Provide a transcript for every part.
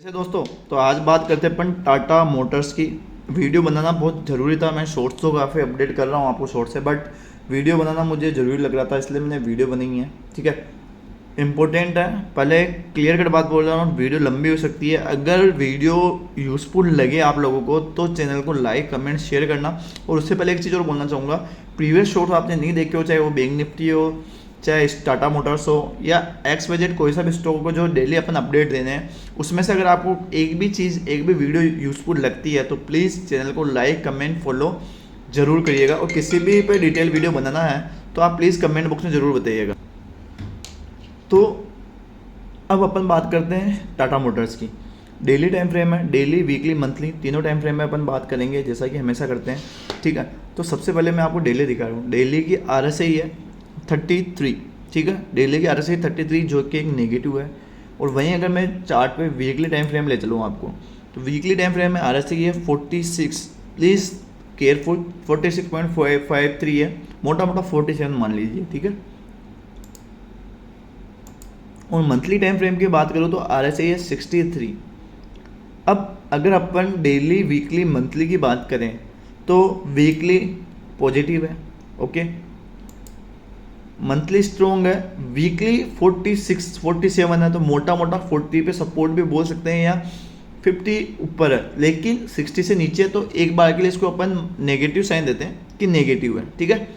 अच्छा दोस्तों, तो आज बात करते हैं अपन टाटा मोटर्स की। वीडियो बनाना बहुत ज़रूरी था। मैं शॉर्ट्स तो काफ़ी अपडेट कर रहा हूँ आपको शॉर्ट्स से, बट वीडियो बनाना मुझे ज़रूरी लग रहा था, इसलिए मैंने वीडियो बनाई है। ठीक है, इम्पोर्टेंट है। पहले क्लियर कट बात बोल रहा हूँ, वीडियो लंबी हो सकती है। अगर वीडियो यूज़फुल लगे आप लोगों को तो चैनल को लाइक कमेंट शेयर करना। और उससे पहले एक चीज़ और बोलना चाहूँगा, प्रीवियस शॉर्ट्स आपने नहीं देखे हो, चाहे वो बैंक निफ्टी हो, चाहे टाटा मोटर्स हो या एक्स बजट, कोई सा भी स्टॉक को जो डेली अपन अपडेट देने हैं, उसमें से अगर आपको एक भी चीज़ एक भी वीडियो यूज़फुल लगती है तो प्लीज़ चैनल को लाइक कमेंट फॉलो ज़रूर करिएगा। और किसी भी पे डिटेल वीडियो बनाना है तो आप प्लीज़ कमेंट बॉक्स में ज़रूर बताइएगा। तो अब अपन बात करते हैं टाटा मोटर्स की। डेली टाइम फ्रेम है, डेली वीकली मंथली तीनों टाइम फ्रेम में अपन बात करेंगे, जैसा कि हमेशा करते हैं। ठीक है, तो सबसे पहले मैं आपको डेली दिखा रहा हूँ। डेली की RSI है 33। ठीक है, डेली की RSI 33 जो कि एक नेगेटिव है। और वहीं अगर मैं चार्ट पे वीकली टाइम फ्रेम ले चलूँ आपको, तो वीकली टाइम फ्रेम में RSI है 46। प्लीज़ केयरफुल, 46.53 है, मोटा मोटा 47 मान लीजिए। ठीक है, और मंथली टाइम फ्रेम की बात करूँ तो RSI है 63। अब अगर अपन डेली वीकली मंथली की बात करें तो वीकली पॉजिटिव है, ओके, मंथली स्ट्रॉन्ग है, वीकली 47 है, तो मोटा मोटा 40 पे सपोर्ट भी बोल सकते हैं या 50 ऊपर है, लेकिन 60 से नीचे तो एक बार के लिए इसको अपन नेगेटिव साइन देते हैं कि नेगेटिव है। ठीक है,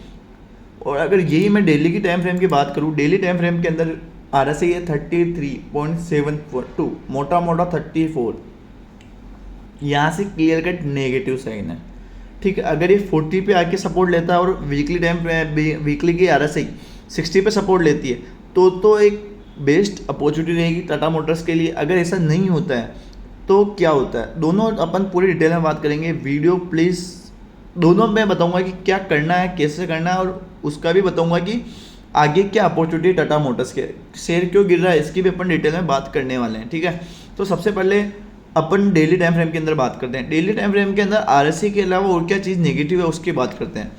और अगर यही मैं डेली की टाइम फ्रेम की बात करूँ, डेली टाइम फ्रेम के अंदर RSI है 33.72, मोटा मोटा 34, यहाँ से क्लियर कट नेगेटिव साइन है। ठीक है, अगर ये 40 पे आके सपोर्ट लेता है और वीकली की RSI 60 पे सपोर्ट लेती है तो एक बेस्ट अपॉर्चुनिटी रहेगी टाटा मोटर्स के लिए। अगर ऐसा नहीं होता है तो क्या होता है, दोनों अपन पूरी डिटेल में बात करेंगे। वीडियो प्लीज़ दोनों में बताऊंगा कि क्या करना है, कैसे करना है, और उसका भी बताऊंगा कि आगे क्या अपॉर्चुनिटी टाटा मोटर्स के, शेयर क्यों गिर रहा है, इसकी भी अपन डिटेल में बात करने वाले हैं। ठीक है, तो सबसे पहले अपन डेली टाइम फ्रेम के अंदर बात करते हैं। डेली टाइम फ्रेम के अंदर RSI के अलावा और क्या चीज़ नेगेटिव है उसकी बात करते हैं।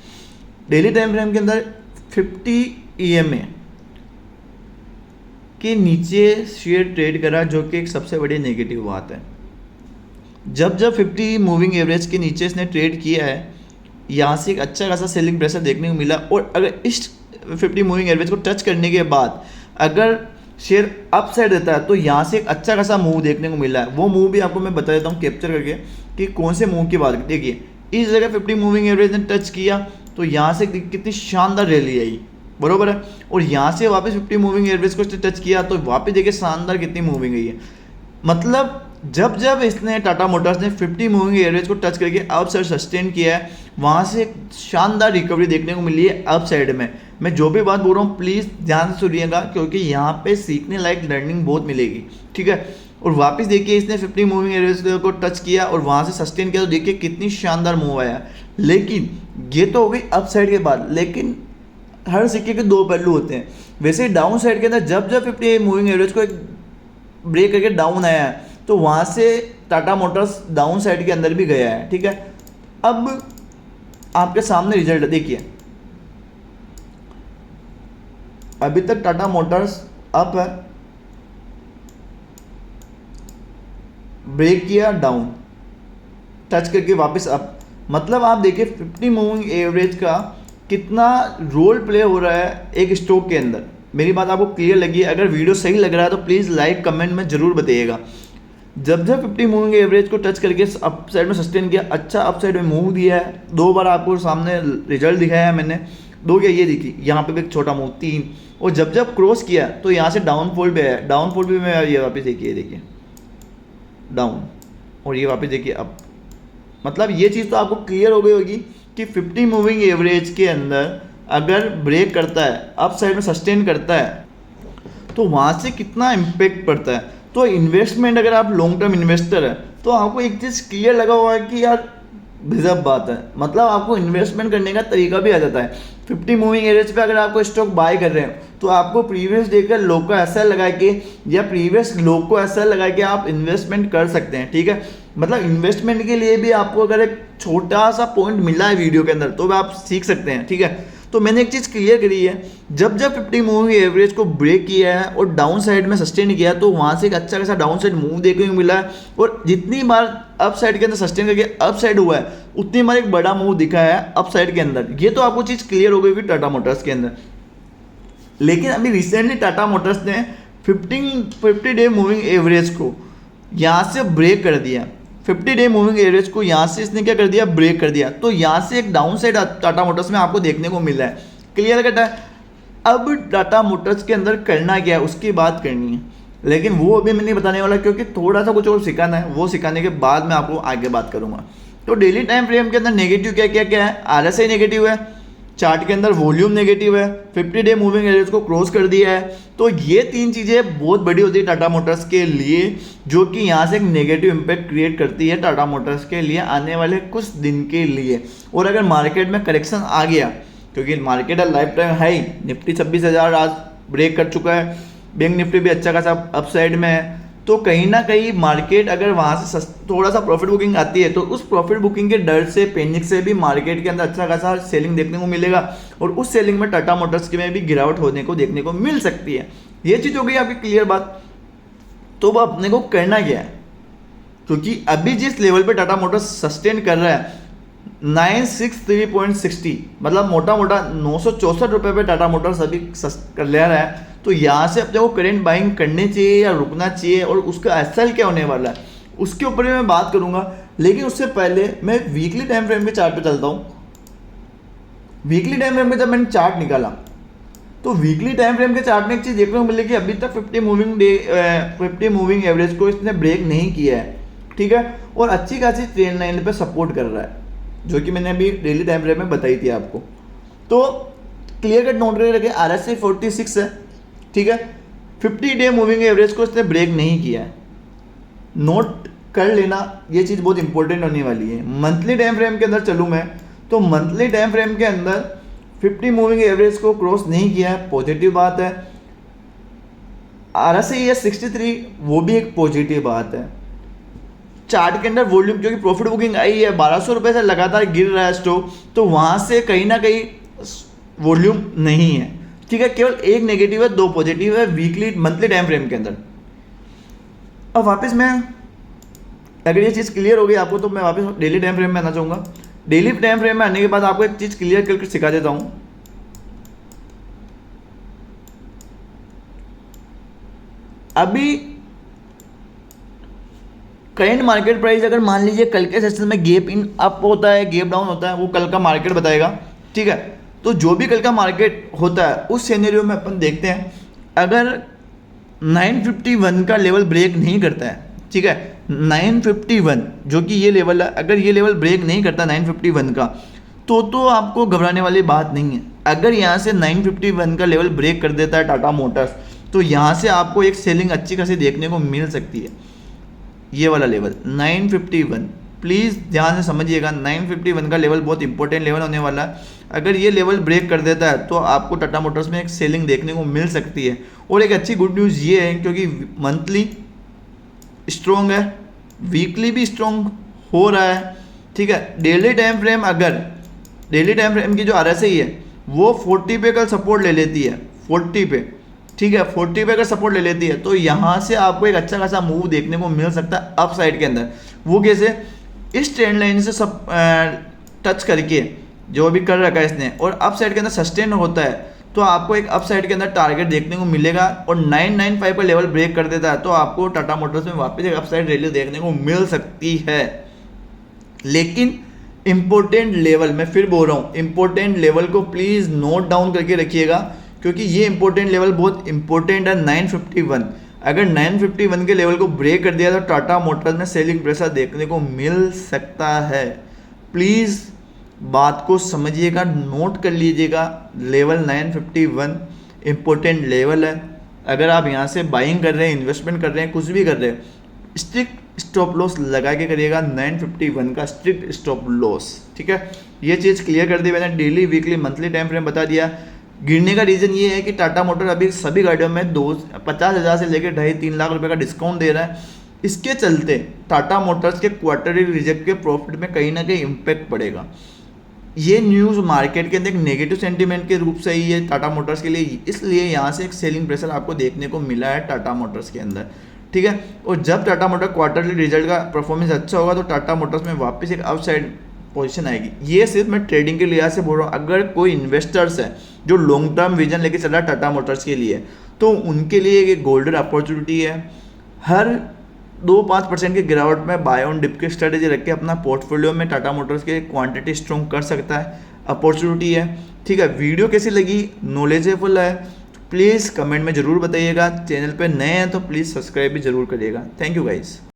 डेली टाइम फ्रेम के अंदर 50 EMA के नीचे शेयर ट्रेड करा, जो कि एक सबसे बड़ी नेगेटिव बात है। जब 50 मूविंग एवरेज के नीचे इसने ट्रेड किया है, यहाँ से एक अच्छा खासा सेलिंग प्रेशर देखने को मिला। और अगर इस 50 मूविंग एवरेज को टच करने के बाद अगर शेयर अप साइड देता है तो यहाँ से एक अच्छा खासा मूव देखने को मिला है। वो मूव भी आपको मैं बता देता हूँ कैप्चर करके कि कौन से मूव की बात। देखिए, इस जगह 50 मूविंग एवरेज ने टच किया तो यहाँ से कितनी शानदार रैली आई, बरोबर है। और यहाँ से वापस 50 मूविंग एवरेज को टच किया तो वापस देखिए शानदार कितनी मूविंग आई है। मतलब जब इसने टाटा मोटर्स ने 50 मूविंग एवरेज को टच करके अप साइड सस्टेन किया है, वहाँ से एक शानदार रिकवरी देखने को मिली है अप साइड में। मैं जो भी बात बोल रहा हूँ प्लीज़ ध्यान से सुनिएगा, क्योंकि यहाँ पे सीखने लायक लर्निंग बहुत मिलेगी। ठीक है, और वापस देखिए इसने 50 मूविंग एवरेज को टच किया और वहाँ से सस्टेन किया, तो देखिए कितनी शानदार मूव आया। लेकिन ये तो हो गई अप साइड के बाद, लेकिन हर सिक्के के दो पहलू होते हैं। वैसे डाउन साइड के अंदर जब 50 मूविंग एवरेज को एक ब्रेक करके डाउन आया है तो वहाँ से टाटा मोटर्स डाउन साइड के अंदर भी गया है। ठीक है, अब आपके सामने रिजल्ट देखिए, अभी तक टाटा मोटर्स अप है, ब्रेक किया डाउन, टच करके वापस अप। मतलब आप देखिए 50 मूविंग एवरेज का कितना रोल प्ले हो रहा है एक स्टॉक के अंदर। मेरी बात आपको क्लियर लगी है? अगर वीडियो सही लग रहा है तो प्लीज़ लाइक कमेंट में ज़रूर बताइएगा। जब 50 मूविंग एवरेज को टच करके अप साइड में सस्टेन किया, अच्छा अप साइड में मूव दिया है, 2 बार आपको सामने रिजल्ट दिखाया है मैंने। 2 क्या, ये देखिए यहाँ पे भी एक छोटा मूव 3, और जब क्रॉस किया तो यहाँ से डाउनफॉल पे है, डाउनफॉल भी मैं ये वापस देखिए डाउन, और ये वापस देखिए अप। मतलब ये चीज़ तो आपको क्लियर हो गई होगी कि 50 मूविंग एवरेज के अंदर अगर ब्रेक करता है, अप साइड में सस्टेन करता है, तो वहाँ से कितना इम्पेक्ट पड़ता है। तो इन्वेस्टमेंट, अगर आप लॉन्ग टर्म इन्वेस्टर है तो आपको एक चीज़ क्लियर लगा हुआ है कि यार गजब बात है, मतलब आपको इन्वेस्टमेंट करने का तरीका भी आ जाता है। 50 मूविंग एवरेज पे अगर आपको स्टॉक बाय कर रहे हैं तो आपको प्रीवियस डे का लो को ऐसा लगा के या प्रीवियस लो को ऐसा लगा के आप इन्वेस्टमेंट कर सकते हैं। ठीक है, मतलब इन्वेस्टमेंट के लिए भी आपको अगर एक छोटा सा पॉइंट मिला है वीडियो के अंदर तो आप सीख सकते हैं। ठीक है, तो मैंने एक चीज़ क्लियर करी है, जब जब 50 मूविंग एवरेज को ब्रेक किया है और डाउन साइड में सस्टेन किया तो वहाँ से एक अच्छा खासा डाउन साइड मूव देखने को मिला है, और जितनी बार अप साइड के अंदर सस्टेन करके अप साइड हुआ है उतनी बार एक बड़ा मूव दिखा है अप साइड के अंदर। ये तो आपको चीज़ क्लियर हो गई होगी टाटा मोटर्स के अंदर। लेकिन अभी रिसेंटली टाटा मोटर्स ने 50 डे मूविंग एवरेज को यहाँ से ब्रेक कर दिया। 50 डे मूविंग एवरेज को यहाँ से इसने क्या कर दिया, ब्रेक कर दिया। तो यहाँ से एक डाउन साइड टाटा मोटर्स में आपको देखने को मिल रहा है। क्लियर कट है। अब टाटा मोटर्स के अंदर करना क्या है उसकी बात करनी है, लेकिन वो अभी मैं नहीं बताने वाला क्योंकि थोड़ा सा कुछ और सिखाना है, वो सिखाने के बाद मैं आपको आगे बात करूँगा। तो डेली टाइम फ्रेम के अंदर नेगेटिव क्या क्या क्या है, RSI नेगेटिव है, चार्ट के अंदर वॉल्यूम नेगेटिव है, 50 डे मूविंग एवरेज को क्रॉस कर दिया है। तो ये तीन चीज़ें बहुत बड़ी होती है टाटा मोटर्स के लिए, जो कि यहाँ से एक नेगेटिव इम्पैक्ट क्रिएट करती है टाटा मोटर्स के लिए आने वाले कुछ दिन के लिए। और अगर मार्केट में करेक्शन आ गया, क्योंकि मार्केट है लाइफ टाइम हाई, निफ्टी 26,000 आज ब्रेक कर चुका है, बैंक निफ्टी भी अच्छा खासा अपसाइड में है, तो कहीं ना कहीं मार्केट अगर वहाँ से थोड़ा सा प्रॉफिट बुकिंग आती है तो उस प्रॉफिट बुकिंग के डर से, पैनिक से भी मार्केट के अंदर अच्छा खासा सेलिंग देखने को मिलेगा, और उस सेलिंग में टाटा मोटर्स के में भी गिरावट होने को देखने को मिल सकती है। ये चीज़ हो गई आपकी क्लियर बात। तो वो अपने को करना क्या है, क्योंकि अभी जिस लेवल पे टाटा मोटर्स सस्टेन कर रहा है 963.60, मतलब मोटा मोटा 964 रुपये पे टाटा मोटर्स अभी कर ले रहा है। तो यहाँ से अपने को करेंट बाइंग करनी चाहिए या रुकना चाहिए, और उसका एसएल क्या होने वाला है उसके ऊपर मैं बात करूँगा। लेकिन उससे पहले मैं वीकली टाइम फ्रेम के चार्ट पे चलता हूँ। वीकली टाइम फ्रेम में जब मैंने चार्ट निकाला तो वीकली टाइम फ्रेम के चार्ट में एक चीज़ देखने को मिली कि अभी तक 50 मूविंग एवरेज को इसने ब्रेक नहीं किया है, ठीक है, और अच्छी खासी ट्रेंड लाइन पे सपोर्ट कर रहा है, जो कि मैंने अभी डेली टाइम फ्रेम में बताई थी आपको। तो क्लियर कट नोट करके रखे, RSI 46 है, ठीक है, 50 डे मूविंग एवरेज को इसने ब्रेक नहीं किया है, नोट कर लेना, ये चीज़ बहुत इंपॉर्टेंट होने वाली है। मंथली टाइम फ्रेम के अंदर चलूँ मैं, तो मंथली टाइम फ्रेम के अंदर 50 मूविंग एवरेज को क्रॉस नहीं किया है, पॉजिटिव बात है। RSI है 63, वो भी एक पॉजिटिव बात है। चार्ट के अंदर वॉल्यूम, क्योंकि प्रॉफिट बुकिंग आई है 1200 रुपये से लगातार गिर रहा है स्टॉक, तो वहाँ से कहीं ना कहीं वॉल्यूम नहीं है, ठीक है, केवल एक नेगेटिव है, दो पॉजिटिव है वीकली मंथली टाइम फ्रेम के अंदर। अब वापस मैं, अगर ये चीज़ क्लियर हो गई आपको, तो मैं वापस डेली टाइम फ्रेम में आना चाहूँगा। डेली टाइम फ्रेम में आने के बाद आपको एक चीज़ क्लियर करके सिखा देता हूँ। अभी करेंट मार्केट प्राइस अगर मान लीजिए कल के सेशन में गैप इन अप होता है, गैप डाउन होता है, वो कल का मार्केट बताएगा, ठीक है। तो जो भी कल का मार्केट होता है उस सिनेरियो में अपन देखते हैं, अगर 951 का लेवल ब्रेक नहीं करता है, ठीक है, 951 जो कि ये लेवल है, अगर ये लेवल ब्रेक नहीं करता 951 का, तो आपको घबराने वाली बात नहीं है। अगर यहाँ से 951 का लेवल ब्रेक कर देता है टाटा मोटर्स, तो यहाँ से आपको एक सेलिंग अच्छी खासी देखने को मिल सकती है। ये वाला लेवल 951, प्लीज़ ध्यान से समझिएगा, 951 का लेवल बहुत इंपॉर्टेंट लेवल होने वाला है। अगर ये लेवल ब्रेक कर देता है तो आपको टाटा मोटर्स में एक सेलिंग देखने को मिल सकती है। और एक अच्छी गुड न्यूज़ ये है, क्योंकि मंथली स्ट्रॉन्ग है, वीकली भी स्ट्रॉन्ग हो रहा है, ठीक है। डेली टाइम फ्रेम, अगर डेली टाइम फ्रेम की जो RSI है वो 40 पे कल सपोर्ट ले लेती है, 40 पे, ठीक है, 40 पे अगर सपोर्ट ले लेती है तो यहाँ से आपको एक अच्छा खासा मूव देखने को मिल सकता है अप साइड के अंदर। वो कैसे, इस ट्रेंड लाइन से सब टच करके जो भी कर रखा है इसने, और अप साइड के अंदर सस्टेन होता है, तो आपको एक अप साइड के अंदर टारगेट देखने को मिलेगा। और 995 का लेवल ब्रेक कर देता है तो आपको टाटा मोटर्स में वापस एक अप साइड रैली देखने को मिल सकती है। लेकिन इंपॉर्टेंट लेवल, मैं फिर बोल रहा हूँ, इंपॉर्टेंट लेवल को प्लीज़ नोट डाउन करके रखिएगा, क्योंकि ये इंपॉर्टेंट लेवल बहुत इंपॉर्टेंट है, 951। अगर 951 के लेवल को ब्रेक कर दिया तो टाटा मोटर्स में सेलिंग प्रेशर देखने को मिल सकता है। प्लीज़ बात को समझिएगा, नोट कर लीजिएगा, लेवल 951 इंपॉर्टेंट लेवल है। अगर आप यहाँ से बाइंग कर रहे हैं, इन्वेस्टमेंट कर रहे हैं, कुछ भी कर रहे हैं, स्ट्रिक्ट स्टॉप लॉस लगा के करिएगा, 951 का स्ट्रिक्ट स्टॉप लॉस, ठीक है। ये चीज़ क्लियर कर दी मैंने, daily weekly monthly time frame बता दिया। गिरने का रीज़न ये है कि टाटा मोटर अभी सभी गाड़ियों में 50,000 से लेकर 2.5-3 लाख रुपए का डिस्काउंट दे रहा है। इसके चलते टाटा मोटर्स के क्वार्टरली रिजल्ट के प्रॉफिट में कहीं ना कहीं इम्पैक्ट पड़ेगा। ये न्यूज़ मार्केट के अंदर एक नेगेटिव सेंटीमेंट के रूप से ही है टाटा मोटर्स के लिए, इसलिए यहाँ से एक सेलिंग प्रेशर आपको देखने को मिला है टाटा मोटर्स के अंदर, ठीक है। और जब टाटा मोटर क्वार्टरली रिजल्ट का परफॉर्मेंस अच्छा होगा तो टाटा मोटर्स में वापस एक अपसाइड पोजीशन आएगी। ये सिर्फ मैं ट्रेडिंग के लिहाज से बोल रहा हूँ। अगर कोई इन्वेस्टर्स है जो लॉन्ग टर्म विजन लेके चल रहा है टाटा मोटर्स के लिए, तो उनके लिए एक गोल्डन अपॉर्चुनिटी है। हर 2-5% की गिरावट में बाय ऑन डिप की स्ट्रेटेजी रख के अपना पोर्टफोलियो में टाटा मोटर्स के क्वांटिटी स्ट्रॉन्ग कर सकता है, अपॉर्चुनिटी है, ठीक है। वीडियो कैसी लगी, नॉलेजेबल है, प्लीज़ कमेंट में ज़रूर बताइएगा। चैनल पे नए हैं तो प्लीज़ सब्सक्राइब भी ज़रूर करिएगा। Thank you guys.